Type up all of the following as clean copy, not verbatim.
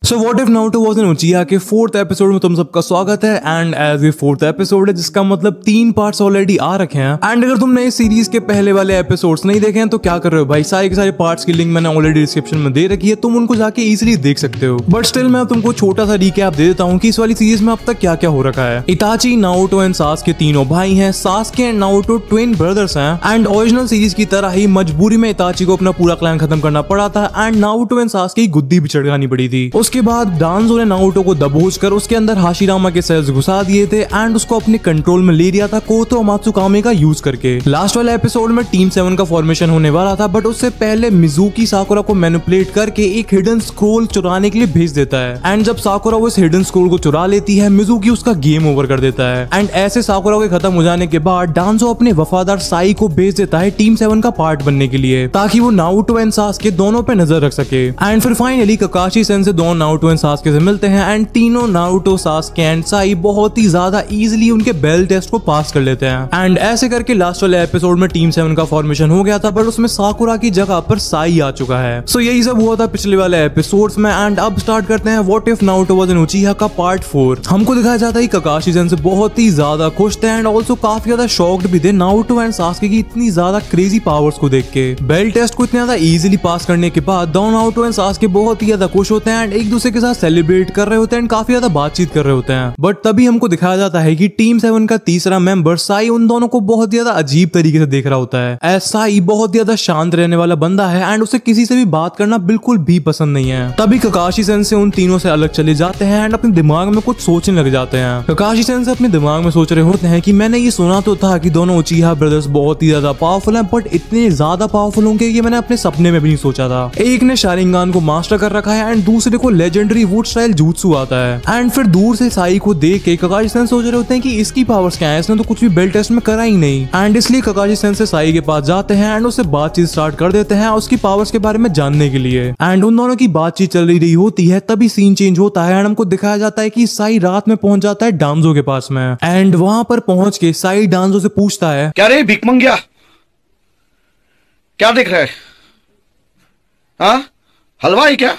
So what if Naruto was an उचिहा के 4th episode में तुम सबका स्वागत है। एंड एज ये 4th एपिसोड है जिसका मतलब 3 पार्ट्स ऑलरेडी आ रखे हैं। एंड अगर तुमने इस सीरीज के पहले वाले एपिसोड्स नहीं देखे हैं तो क्या कर रहे हो भाई, सारे के सारे पार्ट्स की लिंक मैंने ऑलरेडी डिस्क्रिप्शन में दे रखी है, तुम उनको जाके इजीली देख सकते हो। बट स्टिल मैं तुमको छोटा सा रिकैप दे देता हूँ कि इस वाली सीरीज में अब तक क्या क्या हो रखा है। इताची, नारुतो एंड सास्के तीनों भाई हैं। Sasuke and Naruto twin brothers हैं। एंड ओरिजिनल सीरीज की तरह ही मजबूरी में इताची को अपना पूरा क्लैन खत्म करना पड़ा था एंड नारुतो एंड सास्के की गुद्दी भी चढ़ानी पड़ी थी। उसके बाद डांजो ने नारुतो को दबोच कर उसके अंदर हाशिरामा के सेल्स घुसा दिए थे एंड उसको अपने कंट्रोल में ले लिया था कोतो मात्सुकामे का यूज करके। लास्ट वाले एपिसोड में टीम 7 का फॉर्मेशन होने वाला था, बट उससे पहले मिजुकी साकुरा को मैनिपुलेट करके एक हिडन स्क्रोल चुराने के लिए भेज देता है। एंड जब साकुरा वो इस हिडन स्क्रोल को चुरा लेती है, मिजुकी उसका गेम ओवर कर देता है। एंड ऐसे साकुरा के खत्म हो जाने के बाद डांजो अपने वफादार साई को भेज देता है टीम 7 का पार्ट बनने के लिए, ताकि वो नारुतो एंड सास्के दोनों पे नजर रख सके। एंड फिर फाइनली ककाशी सेंसेई दोनों नारुतो एंड सास्के से मिलते हैं एंड तीनों नारुतो, सास्के एंड साई बहुत ही ज्यादा इजीली उनके बेल टेस्ट को पास कर लेते हैं। एंड ऐसे करके लास्ट वाले एपिसोड में टीम 7 का फॉर्मेशन हो गया था, बट उसमें साकुरा की जगह पर साई आ चुका है। सो यही सब हुआ था पिछले वाले एपिसोड्स में। एंड अब स्टार्ट करते हैं what if Naruto was an उचिहा का पार्ट 4। हमको दिखाया जाता है ककाशी सेंसेई बहुत ही ज्यादा खुश थे एंड ऑल्सो काफी ज्यादा शॉक्ड भी थे नारुतो एंड सास्के की इतनी ज्यादा क्रेजी पावर्स को देख के। बेल टेस्ट को इतना ज्यादा इजीली पास करने के बाद दोनों नारुतो एंड सास्के बहुत ही ज्यादा खुश होते हैं एंड एक दूसरे के साथ सेलिब्रेट कर रहे होते हैं, काफी ज्यादा बातचीत कर रहे होते हैं। बट तभी हमको दिखाया जाता है कि टीम 7 का तीसरा मेंबर साई उन दोनों को बहुत ज्यादा अजीब तरीके से देख रहा होता है। साई बहुत ज्यादा शांत रहने वाला बंदा है एंड उसे किसी से भी बात करना बिल्कुल भी पसंद नहीं है। तभी ककाशी सेंसेई उन तीनों से अलग चले जाते हैं एंड अपने दिमाग में कुछ सोचने लग जाते हैं। ककाशी सेंसेई अपने दिमाग में सोच रहे होते हैं कि मैंने ये सुना तो था कि दोनों उचिहा ब्रदर्स बहुत ही ज्यादा पावरफुल हैं, बट इतने ज्यादा पावरफुल होंगे कि मैंने अपने सपने में भी नहीं सोचा था। एक ने शारिंगान को मास्टर कर रखा है एंड दूसरे को लेजेंडरी वुड स्टाइल jutsu आता है। एंड फिर दूर से साई को देख के ककाशी सेंसेई सोच रहे होते हैं कि इसकी पावर्स क्या है, इसने तो कुछ भी बेल टेस्ट में करा ही नहीं। एंड इसलिए ककाशी सेंसेई साई के पास जाते हैं एंड उससे बातचीत स्टार्ट कर देते हैं उसकी पावर्स के बारे में जानने के लिए। एंड उन दोनों की बातचीत चल रही होती है, तभी सीन चेंज होता है एंड हमको दिखाया जाता है कि साई रात में पहुंच जाता है डांजो के पास में। एंड वहां पर पहुंच के साई डांजो से पूछता है, क्या रे भिख मंगिया, क्या देख रहा है? हाँ, हलवा है क्या?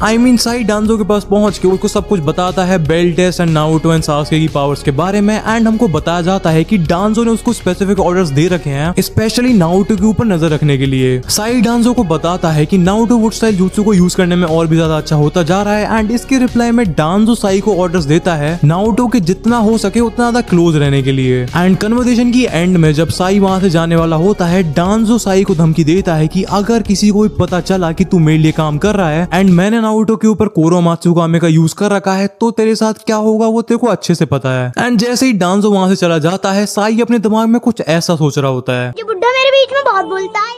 साई डांजो के पास पहुंच के उसको सब कुछ बताता है bell test and Naruto and Sasuke की पावर्स के बारे में। एंड हमको बताया जाता है कि डांजो ने उसको स्पेसिफिक ऑर्डर्स दे रखे हैं स्पेशली नारुतो के ऊपर नजर रखने के लिए। साई डांजो को बताता है कि नारुतो वुड स्टाइल jutsu को यूज करने में और भी ज्यादा अच्छा होता जा रहा है। एंड इसके रिप्लाई में डांजो साई को ऑर्डर्स देता है नारुतो के जितना हो सके उतना ज्यादा क्लोज रहने के लिए। एंड कन्वर्सेशन की एंड में जब साई वहां से जाने वाला होता है, डांजो साई को धमकी देता है कि अगर किसी को भी पता चला कि तू मेरे लिए काम कर रहा है एंड मैंने नारुतो के ऊपर कोरो मात्सुकामे का यूज कर रखा है तो तेरे साथ क्या होगा वो तेरे को अच्छे से पता है। एंड जैसे ही डांजो वहां से चला जाता है, साई अपने दिमाग में कुछ ऐसा सोच रहा होता है, ये बुड्ढा मेरे बीच में बहुत बोलता है।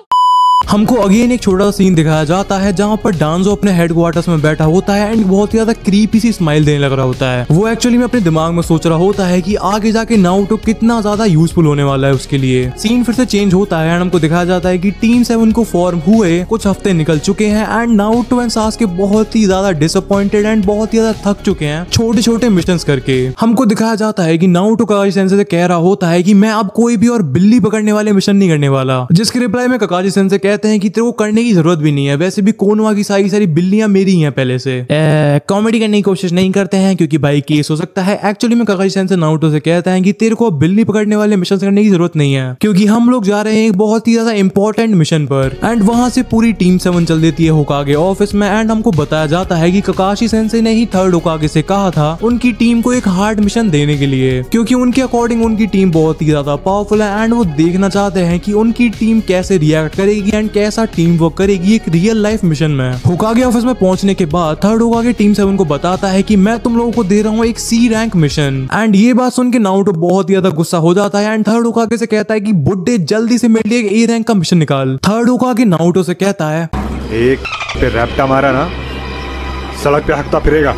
हमको अगेन एक छोटा सा सीन दिखाया जाता है जहाँ पर डांजो अपने हेडक्वार्टर्स में बैठा होता है एंड बहुत ज्यादा क्रीपी सी स्माइल देने लग रहा होता है। वो एक्चुअली में अपने दिमाग में सोच रहा होता है कि आगे जाके नारुतो कितना ज्यादा यूजफुल होने वाला है उसके लिए। सीन फिर से चेंज होता है एंड हमको दिखाया जाता है कि टीम 7 को फॉर्म हुए कुछ हफ्ते निकल चुके हैं एंड नारुतो एंड सास्के बहुत ही ज्यादा डिसअपॉइंटेड एंड बहुत ही ज्यादा थक चुके हैं छोटे छोटे मिशंस करके। हमको दिखाया जाता है कि नारुतो ककाशी सेंसेई से कह रहा होता है कि मैं अब कोई भी और बिल्ली पकड़ने वाले मिशन नहीं करने वाला, जिसके रिप्लाई में ककाशी सेंसेई कहते हैं कि तेरे को करने की जरूरत भी नहीं है, वैसे भी कोनोहा की सारी बिल्लियां मेरी हैं पहले से। कॉमेडी करने की कोशिश नहीं करते हैं क्योंकि भाई केस हो सकता है। एक्चुअली में ककाशी सेंसेई नारुतो से कहता है कि तेरे को बिल्ली पकड़ने वाले मिशन करने की जरूरत नहीं है क्योंकि हम लोग जा रहे हैं एक बहुत ही ज्यादा इंपॉर्टेंट मिशन पर। एंड वहां से पूरी टीम 7 चल देती है होकागे ऑफिस में। एंड हमको बताया जाता है कि ककाशी सेंसेई ने ही 3rd होकागे से कहा था उनकी टीम को एक हार्ड मिशन देने के लिए, क्योंकि उनके अकॉर्डिंग उनकी टीम बहुत ही ज्यादा पावरफुल है एंड वो देखना चाहते हैं कि उनकी टीम कैसे रिएक्ट करेगी एंड कैसा टीम वर्क करेगी एक रियल लाइफ मिशन में। होकागे ऑफिस में पहुंचने के बाद 3rd होकागे टीम 7 को बताता है कि मैं तुम लोगों को दे रहा हूँ एक C रैंक मिशन। एंड ये बात सुन के नारुतो बहुत ही ज्यादा गुस्सा हो जाता है एंड 3rd होकागे से कहता है कि बुड्ढे जल्दी से मेरे लिए एक A रैंक का मिशन निकाल। 3rd होकागे नारुतो से कहता है, एक पे रैप्टा मारा ना, सड़क पे हकता फिरेगा।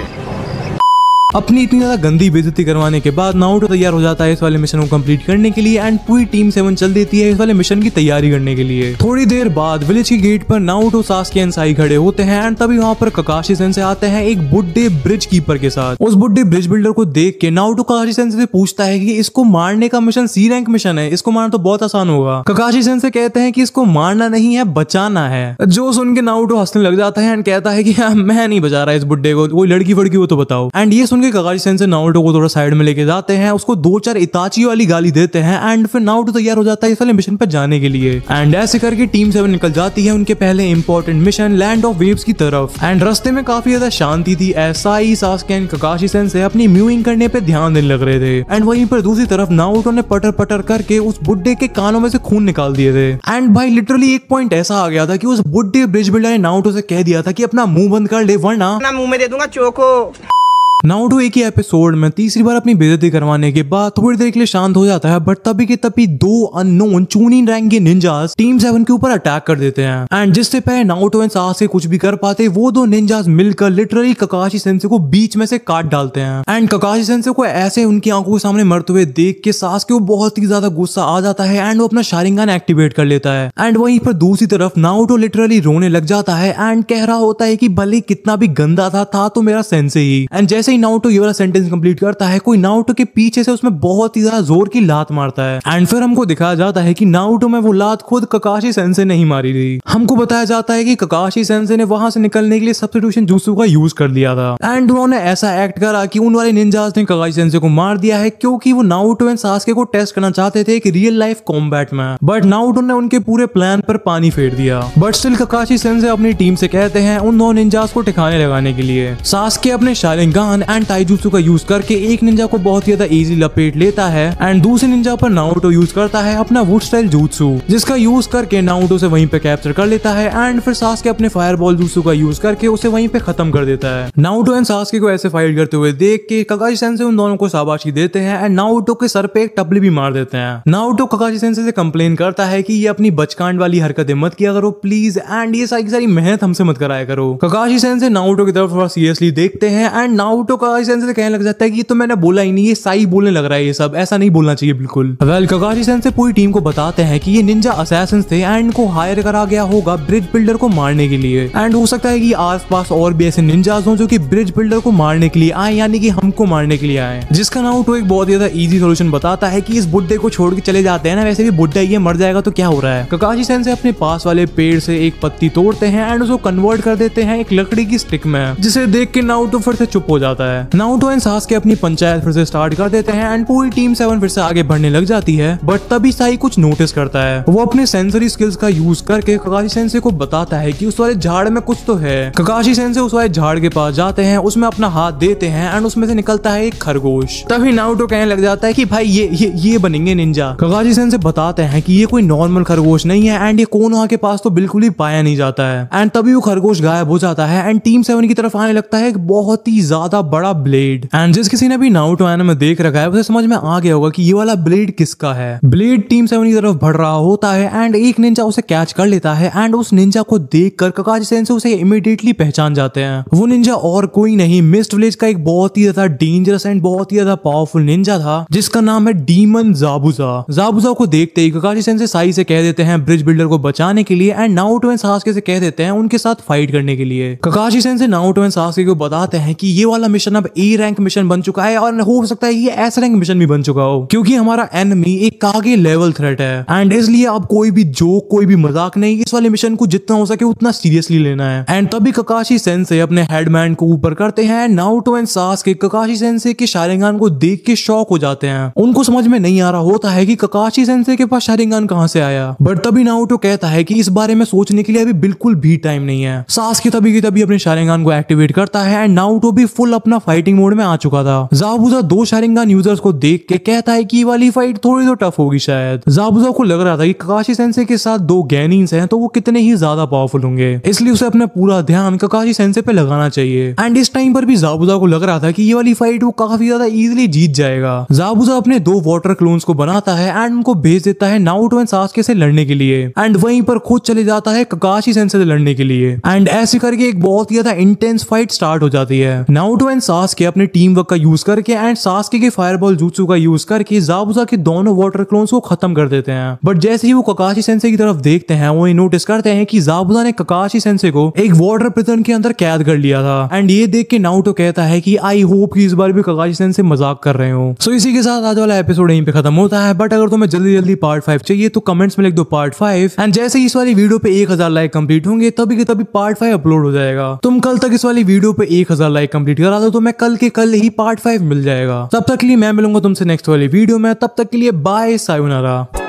अपनी इतनी ज्यादा गंदी बेइज्जती करवाने के बाद नारुतो तैयार हो जाता है इस वाले मिशन को कंप्लीट करने के लिए एंड पूरी टीम 7 चल देती है इस वाले मिशन की तैयारी करने के लिए। थोड़ी देर बाद विलेज के गेट पर नारुतो, सास्के एंड साई खड़े होते हैं एंड तभी वहाँ पर ककाशी सेंसे आते हैं एक बुड्ढे ब्रिज कीपर के साथ। उस बुड्ढे ब्रिज बिल्डर को देख के नारुतो ककाशी सेंसे से पूछता है कि इसको मारने का मिशन सी रैंक मिशन है, इसको मारना तो बहुत आसान होगा। ककाशी सेंसे कहते हैं कि इसको मारना नहीं है, बचाना है। जो सुन के नारुतो हंसने लग जाता है एंड कहता है कि मैं नहीं बचा रहा इस बुड्ढे को, कोई लड़की वड़की हो तो बताओ। एंड ये सुन के ककाशी सेंसे नारुतो को थोड़ा साइड में लेके जाते हैं, उसको 2-4 इताची वाली गाली देते हैं एंड फिर नारुतो तैयार हो जाता है इस वाले मिशन पर जाने के लिए। एंड ऐसे करके टीम 7 निकल जाती है उनके पहले important mission land of waves की तरफ। एंड रास्ते में काफी ज्यादा शांति थी, ऐसा ही सास्के एंड ककाशी सेंसे अपनी म्यूइंग करने पे ध्यान देने लग रहे थे। एंड वहीं पर दूसरी तरफ नारुतो ने पटर पटर करके उस बुड्ढे के कानों में से खून निकाल दिए थे। एंड भाई लिटरली एक पॉइंट ऐसा आ गया था कि उस बुड्ढे ब्रिज बिल्डर ने नारुतो से कह दिया था कि अपना मुंह बंद कर ले वरना मुंह में दे दूंगा चोको। नारुतो एक ही एपिसोड में तीसरी बार अपनी बेइज्जती करवाने के बाद थोड़ी देर के लिए शांत हो जाता है, बट तभी के तभी 2 अननोन चूनिन रैंक के निंजास टीम 7 के ऊपर अटैक कर देते हैं। एंड जिससे पहले नारुतो एंड सास्के कुछ भी कर पाते, वो 2 निंजास मिलकर लिटरली ककाशी सेंसे को बीच में से काट डालते हैं। एंड ककाशी सेंसे को ऐसे उनकी आंखों के सामने मरते हुए देख के सास्के को बहुत ही ज्यादा गुस्सा आ जाता है एंड वो अपना शारिंगान एक्टिवेट कर लेता है। एंड वहीं पर दूसरी तरफ नारुतो लिटरली रोने लग जाता है एंड कह रहा होता है कि भले कितना भी गंदा था तो मेरा सेंसे ही। एंड जैसे ही नारुतो ये वाला सेंटेंस कंप्लीट करता है, कोई नारुतो के पीछे से उसमें बहुत ही ज्यादा जोर की लात मारता है। एंड फिर हमको दिखाया जाता है कि नारुतो में वो लात खुद ककाशी सेंसे नहीं मारी थी। हमको बताया जाता है कि ककाशी सेंसे ने वहां से निकलने के लिए सब्स्टिट्यूशन जुत्सु का यूज कर लिया था। एंड उन्होंने ऐसा एक्ट करा कि उन वाले निंजास ने ककाशी सेंसे को मार दिया है क्योंकि वो नारुतो एंड सास्के को टेस्ट करना चाहते थे एक रियल लाइफ कॉम्बैट में। बट नारुतो ने उनके पूरे प्लान पर पानी फेर दिया। बट स्टिल ककाशी सेंसे अपनी टीम से कहते हैं उन 2 निंजास को ठिकाने लगाने के लिए। सास्के अपने शारिंगान एंड ताइजुत्सु का यूज करके एक निंजा को बहुत ही ज्यादा इजी लपेट लेता है एंड दूसरे निंजा पर नारुतो यूज करता है अपना वुड स्टाइल jutsu, जिसका यूज करके नारुतो से वहीं पे कैप्चर कर लेता है। एंड फिर सास्के अपने फायरबॉल jutsu का यूज करके उसे वहीं पे खत्म कर देता है। नारुतो एंड सास्के को ऐसे फाइट करते हुए देख के ककाशी सेंसे उन दोनों को शाबाशी देते हैं एंड नारुतो के सर पे एक टपली भी मार देते हैं। नारुतो ककाशी सेंसे से कंप्लेन करता है कि ये अपनी बचकांड वाली हरकतें मत किया करो प्लीज, एंड ये सारी मेहनत हमसे मत कराया करो। ककाशी सेंसे नारुतो की तरफ थोड़ा सीरियसली देखते हैं एंड नारुतो ककाशी सेंसे से कहने लग जाता है कि ये तो मैंने बोला ही नहीं, ये साई बोलने लग रहा है, ये सब ऐसा नहीं बोलना चाहिए बिल्कुल। वेल ककाशी सेंसे पूरी टीम को बताते हैं कि ये निंजा असैसिन्स थे एंड इनको हायर करा गया होगा ब्रिज बिल्डर को मारने के लिए। एंड हो सकता है कि आसपास और भी ऐसे निंजास हो जो कि ब्रिज बिल्डर को मारने के लिए आए, यानी कि हमको मारने के लिए आए। जिसका नारुतो एक बहुत ज्यादा इजी सोल्यूशन बताता है कि इस बुड्ढे को छोड़ के चले जाते हैं ना, वैसे भी बुड्ढा ये मर जाएगा तो क्या हो रहा है। ककाशी सेंसे अपने पास वाले पेड़ से एक पत्ती तोड़ते हैं एंड उसको कन्वर्ट कर देते हैं एक लकड़ी की स्टिक में, जिसे देख के नारुतो फिर से चुप हो जाता है। नारुतो एंड सास्के अपनी पंचायत फिर से स्टार्ट कर देते हैं एंड पूरी टीम 7 फिर से आगे बढ़ने लग जाती है। बट तभी साई कुछ नोटिस करता है। वो अपने सेंसरी स्किल्स का यूज करके ककाशी सेंसे को बताता है कि उस वाले झाड़ में कुछ तो है। ककाशी सेंसे उस वाले झाड़ के पास जाते हैं, उसमें अपना हाथ देते हैं एंड उसमें से निकलता है एक खरगोश। तभी नारुतो कहने लग जाता है कि भाई ये बनेंगे निंजा। ककाशी सेंसे बताते हैं कि ये कोई नॉर्मल खरगोश नहीं है एंड ये कोनोहा के पास तो बिल्कुल ही पाया नहीं जाता है। एंड तभी वो खरगोश गायब हो जाता है एंड टीम 7 की तरफ आने लगता है एक बहुत ही ज्यादा बड़ा ब्लेड। एंड जिस किसी ने भी नारुतो एनिमे देख रखा है उसे समझ में आ गया होगा कि ये वाला ब्लेड किसका है। ब्लेड टीम 7 की तरफ बढ़ रहा होता है एंड एक निंजा उसे कैच कर लेता है एंड उस निंजा को देखकर ककाशी सेंसे उसे इमीडिएटली पहचान जाते हैं। वो निंजा और कोई नहीं, मिस्ट विलेज का एक बहुत ही ज्यादा डेंजरस एंड बहुत ही ज्यादा पावरफुल निंजा था जिसका नाम है डीमन ज़ाबुज़ा। ज़ाबुज़ा को देखते ही ककाशी सेंसे साई से कह देते हैं ब्रिज बिल्डर को बचाने के लिए एंड नारुतो एंड सास्के से कह देते हैं उनके साथ फाइट करने के लिए। ककाशी सेंसे नारुतो एंड सास्के को बताते हैं कि ये वाला मिशन अब ए रैंक मिशन बन चुका है और हो सकता है ये एस रैंक मिशन भी बन चुका हो, क्योंकि हमारा एनिमी एक कागे लेवल थ्रेट है एंड इसलिए अब कोई भी जोक कोई भी मजाक नहीं, इस वाले मिशन को जितना हो सके उतना सीरियसली लेना है। एंड तभी ककाशी सेंसे अपने हेडमैन को ऊपर करते हैं। Naruto and Sasuke Kakashi sensei के शारिंगान को देख के शॉक हो जाते हैं। उनको समझ में नहीं आ रहा होता है कि ककाशी सेंसे के पास शारिंगान कहां से आया। बट तभी नारुतो कहता है कि इस बारे में सोचने के लिए अभी बिल्कुल भी टाइम नहीं है। सास्के तभी की तभी अपने शारिंगान को एक्टिवेट करता है एंड नारुतो भी फुल अपना फाइटिंग मोड में आ चुका था। ज़ाबुज़ा 2 शारिंगान यूजर्स को देख के कहता है कि ये वाली फाइट थोड़ी तो टफ होगी शायद। ज़ाबुज़ा को लग रहा था कि ककाशी सेंसे के साथ 2 गैनिन्स हैं तो वो कितने ही ज्यादा पावरफुल होंगे, इसलिए उसे अपना पूरा ध्यान ककाशी सेंसे पे लगाना चाहिए। एंड इस टाइम पर भी ज़ाबुज़ा को लग रहा था कि ये वाली फाइट वो काफी ज्यादा इजीली जीत जाएगा। ज़ाबुज़ा अपने 2 वाटर क्लोन्स को बनाता है एंड उनको भेज देता है नारुतो एंड सास्के से लड़ने के लिए एंड वहीं पर खुद चले जाता है ककाशी सेंसे से लड़ने के लिए। एंड ऐसे करके एक बहुत ही ज्यादा इंटेंस फाइट स्टार्ट हो जाती है। नारुतो एंड सास्के अपने टीम वर्क का यूज करके एंड सास्के के फायरबॉल jutsu का यूज करके ज़ाबुज़ा के दोनों वाटर क्लोन्स को खत्म कर देते हैं। बट जैसे ही वो ककाशी सेंसे की तरफ देखते हैं वो नोटिस करते हैं कि ज़ाबुज़ा ने ककाशी सेंसे को एक वाटर प्रिजन के अंदर कैद कर लिया था। एंड ये देख के नारुतो कहता है कि आई होप कि इस बार भी ककाशी सेंसे मजाक कर रहे हो। सो इसी के साथ आज वाला एपिसोड यहीं पे खत्म होता है। बट अगर तुम्हें जल्दी जल्दी पार्ट 5 चाहिए तो कमेंट्स में लिख दो पार्ट 5 एंड जैसे ही इस वाली वीडियो पे 1000 लाइक कंप्लीट होंगे तभी के तभी पार्ट 5 अपलोड हो जाएगा। तुम कल तक इस वाली वीडियो पे 1000 लाइक कंप्लीट करा दो तो मैं कल के कल ही पार्ट 5 मिल जाएगा। तब तक के लिए मैं मिलूंगा तुमसे नेक्स्ट वाली वीडियो में। तब तक के लिए बाय, सायोनारा।